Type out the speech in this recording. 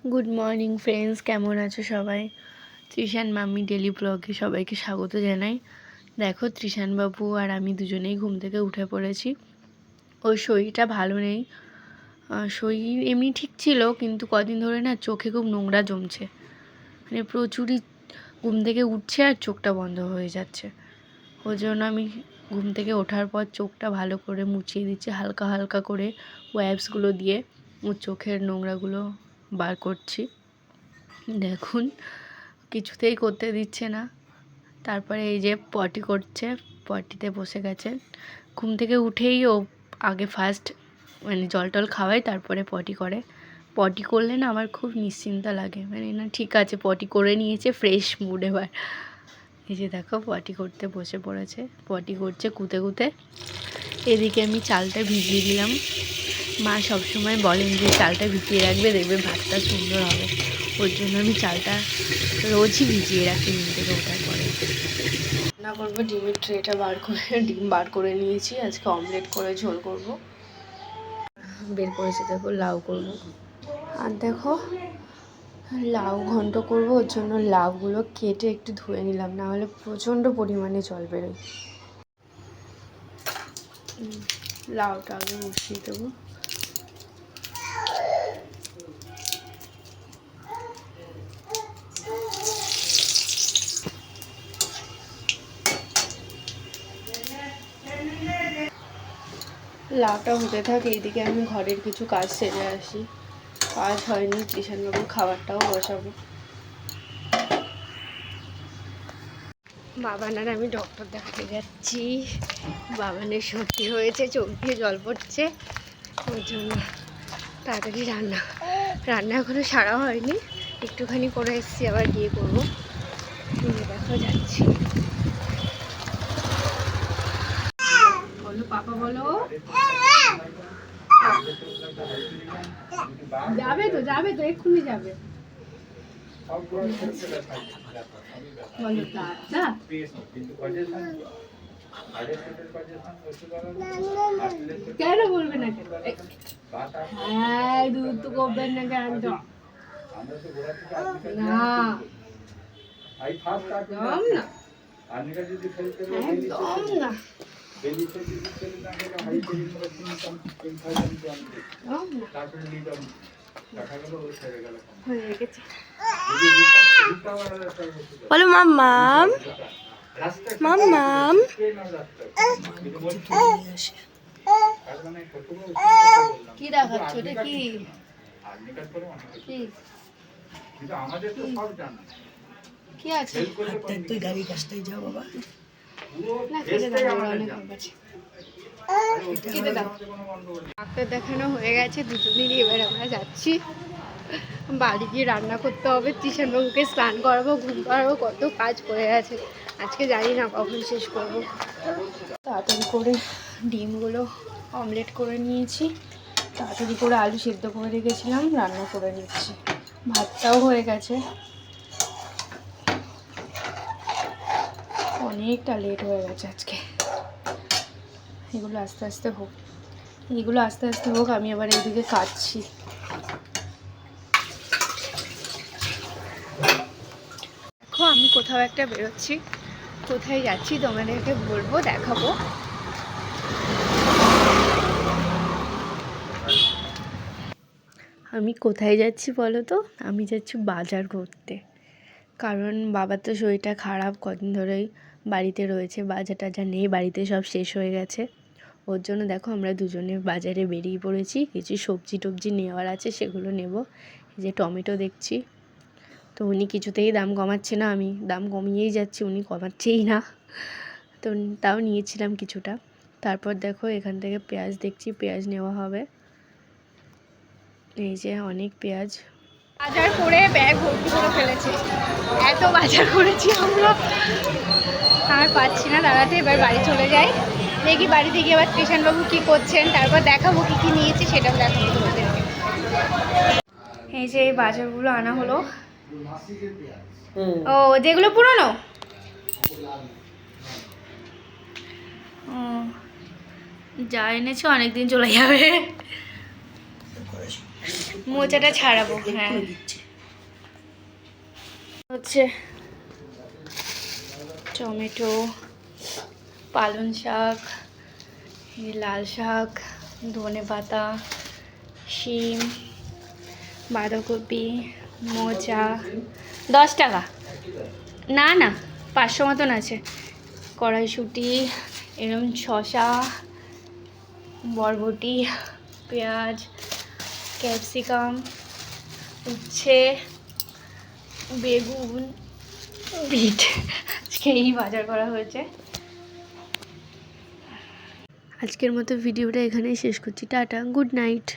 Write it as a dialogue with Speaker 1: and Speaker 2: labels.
Speaker 1: Good morning friends, কেমন আছো সবাই? তৃষান মাম্মি ডেলি ব্লগে সবাইকে স্বাগত জানাই। দেখো, তৃষানবাবু আর আমি দুজনেই ঘুম থেকে উঠে পড়েছি। ওর শরীরটা ভালো নেই। শরীর এমনি ঠিক ছিল, কিন্তু কদিন ধরে না চোখে খুব নোংরা জমছে। মানে প্রচুরই ঘুম থেকে উঠছে আর চোখটা বন্ধ হয়ে যাচ্ছে। ওই জন্য আমি ঘুম থেকে ওঠার পর চোখটা ভালো করে মুছিয়ে দিচ্ছি, হালকা হালকা করে ওয়্যাপসগুলো দিয়ে ওর চোখের নোংরাগুলো বার করছি। দেখুন, কিছুতেই করতে দিচ্ছে না। তারপরে এই যে পটি করছে, পটিতে বসে গেছে। ঘুম থেকে উঠেই ও আগে ফার্স্ট মানে জল টল খাওয়ায়, তারপরে পটি করে। পটি করলে না আমার খুব নিশ্চিন্তা লাগে, মানে না ঠিক আছে পটি করে নিয়েছে, ফ্রেশ মুড এবার। এই যে দেখো পটি করতে বসে পড়েছে, পটি করছে কুঁতে কুঁতে। এদিকে আমি চালটা ভিজিয়ে দিলাম। মা সবসময় বলেন যে চালটা ভিজিয়ে রাখবে, দেখবে ভাতটা সুন্দর হবে। ওর জন্য আমি চালটা রোজই ভিজিয়ে রাখি ঘুম থেকে ওঠার পরে। রান্না করবো, ডিমের ট্রেটা ডিম বার করে নিয়েছি। আজকে অমলেট করে ঝোল করব। বের করেছি, দেখো লাউ করব। আর দেখো লাউ ঘন্ট করবো, ওর জন্য লাউগুলো কেটে একটু ধুয়ে নিলাম, না হলে প্রচণ্ড পরিমাণে জল বেরোয়। লাউটা আগে বসিয়ে দেবো। লাউটা হতে থাকে, এইদিকে আমি ঘরের কিছু কাজ সেরে আসি। কাজ হয়নি, তৃষানবাবুর খাবারটাও বসাবো। বাবানার আমি ডক্টর দেখাতে যাচ্ছি। বাবানের সর্দি হয়েছে, চোখ দিয়ে জল পড়ছে। ওর জন্য তাড়াতাড়ি রান্না এখনো সারা হয়নি, একটুখানি করে এসেছি, আবার গিয়ে করবো। দেখো যাচ্ছি। বলো পাপা, বলো। যাবে তো এক্ষুনি যাবে। বলো দাদা। কেন বলবে না? কেন? হ্যাঁ, দুধ তো করবেন না কেন? না একদম না, একদম না। বলো মাম্মাম, মাম্মাম। কি দেখাচ্ছ? এটা কি? কি আছে? তুই গাড়ি কাজটাই যাও বাবা। না, কেটে দাও, অনেক হয়ে গেছে। কেটে দাও। ডাক্তার দেখানো হয়ে গেছে দুজনেরই, এবার আমরা যাচ্ছি বাড়ি গিয়ে রান্না করতে হবে। তৃষানবাবুকে স্নান করাবো, ঘুম পাড়াবো, কত কাজ পড়ে আছে। আজকে জানি না কখন শেষ করব। তাড়াতাড়ি করে ডিমগুলো অমলেট করে নিয়েছি, তাড়াতাড়ি করে আলু সিদ্ধ করে রেখেছিলাম, রান্না করে নিচ্ছি। ভাতটাও হয়ে গেছে, অনেকটা লেট হয়ে গেছে আজকে। এগুলো আস্তে আস্তে হোক, আমি আবার এইদিকে কাটছি। দেখো, আমি কোথাও একটা বেরোচ্ছি, কোথায় যাচ্ছি তোমাদেরকে বলবো, দেখাবো। আমি কোথায় যাচ্ছি বলো তো? আমি যাচ্ছি বাজার করতে, কারণ বাবার তো শরীরটা খারাপ, কদিন ধরেই বাড়িতে রয়েছে, বাজার টাজার নেই বাড়িতে, সব শেষ হয়ে গেছে। ওর জন্য দেখো আমরা দুজনে বাজারে বেরিয়ে পড়েছি, কিছু সবজি টবজি নেওয়ার আছে, সেগুলো নেব। এই যে টমেটো দেখছি, তো উনি কিছুতেই দাম কমাচ্ছে না, আমি দাম কমিয়েই যাচ্ছি, উনি কমাচ্ছেই না। তো তাও নিয়েছিলাম কিছুটা। তারপর দেখো এখান থেকে পেঁয়াজ দেখছি, পেঁয়াজ নেওয়া হবে। এই যে অনেক পেঁয়াজ। বাজার করে ব্যাগ ভর্তি করে ফেলেছে, এত বাজার করেছি আমরা, আর পাচ্ছি না দাঁড়াতে। এবার বাড়ি চলে যাই, দেখি বাড়িতে গিয়ে আবার তৃষানবাবু কী করছেন, তারপর দেখাবো কী কী নিয়েছি, সেটাও দেখাবো তোমাদেরকে। এই যে এই বাজারগুলো আনা হলো। ও, যেগুলো পুরনো, ও যা এনেছে অনেকদিন চলে যাবে। মোচাটা ছাড়াবো। হ্যাঁ হচ্ছে টমেটো, পালং শাক, লাল শাক, ধনে পাতা, শিম, বাঁধাকপি, মোচা। 10 টাকা না না, 500 মতন আছে। কড়াইশুঁটি, এরকম শসা, বরবটি, পেঁয়াজ, ক্যাপসিকাম, উচ্ছে, বেগুন, বিট। আজকে এই বাজার করা হয়েছে। আজকের মতো ভিডিওটা এখানেই শেষ করছি। Tata, good night.